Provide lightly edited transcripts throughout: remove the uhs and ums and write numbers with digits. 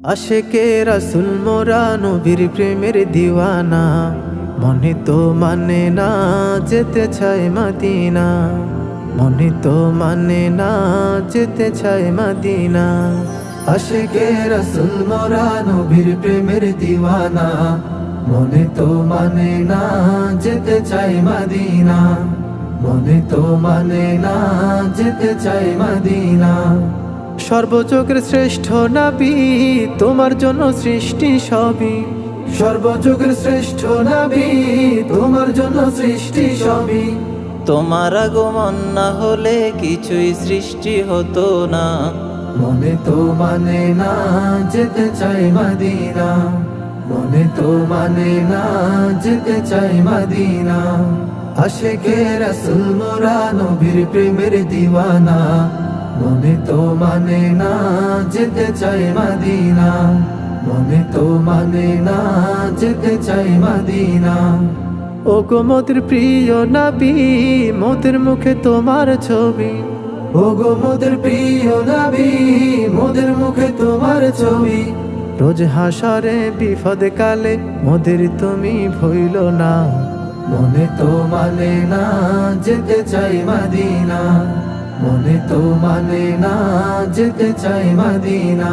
আশেকে রাসূল মোরা নবীর প্রেমের দিওয়ানা, মনে তো মানে না যেতে চায় মদিনা, মনে তো মানে না যেতে চায় মদিনা। আশেকে রাসূল মোরা নবীর প্রেমের দিওয়ানা, মনে তো মানে না যেতে চায় মদিনা, মনে তো মানে না যেতে চায় মদিনা। সর্বযুগের শ্রেষ্ঠ নবী তোমার জন্য সৃষ্টি সবই, সর্বযুগের শ্রেষ্ঠ নবী তোমার জন্য সৃষ্টি সবই। তোমার আগমন না হলে কিছুই সৃষ্টি হতো না, মনে তো মানে না যেতে চাই মদিনা, মনে তো মানে না যেতে চাই মদিনা। আশেকে রাসূল মোরা নবীর প্রেমের দিওয়ানা, মনে তো মানে না যেতে চাই মদিনা, মনে তো মানে না যেতে চাই মদিনা। ও গো মোদের প্রিয় নবী, মোদের মুখে তোমার ছবি, ও গো মোদের প্রিয় নবী, মোদের মুখে তোমার ছবি। রোজ হাসরে বিপদ কালে মোদের তুমি ভইল না, মনে তো মানে না যেতে চাই মদিনা, মনে তো মানে না যেতে চাই মদিনা।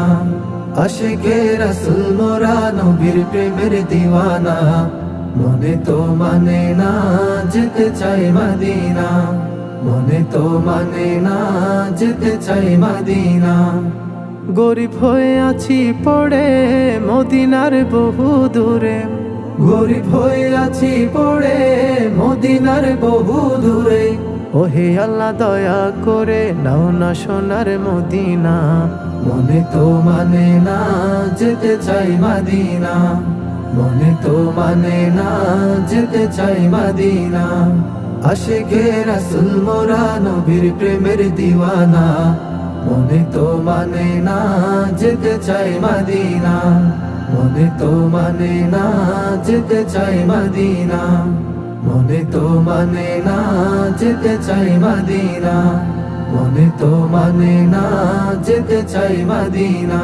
আশেকে রাসূল মোরা নবীর প্রেমের দিওয়ানা, মনে তো মানে না যেতে চাই মদিনা, মনে তো মানে না যেতে চাই মদিনা। গরিব হয়ে আছি পড়ে মদিনার বহু দূরে, গরিব হয়ে আছি পড়ে মদিনার বহু দূরে। ওহে আল্লাহ দয়া করে নাও না সোনার মদিনা, মনে তো মানে না যেতে চাই মদিনা, মনে তো মানে না যেতে চাই মদিনা। আশেকে রাসূল মোরা নবীর প্রেমের দিওয়ানা, মনে তো মানে না যেতে চাই মদিনা, মনে তো মানে না যেতে চাই মদিনা, মনে তো মানে না যেতে চাই মদিনা, মনে তো মানে না যেতে চাই মদিনা।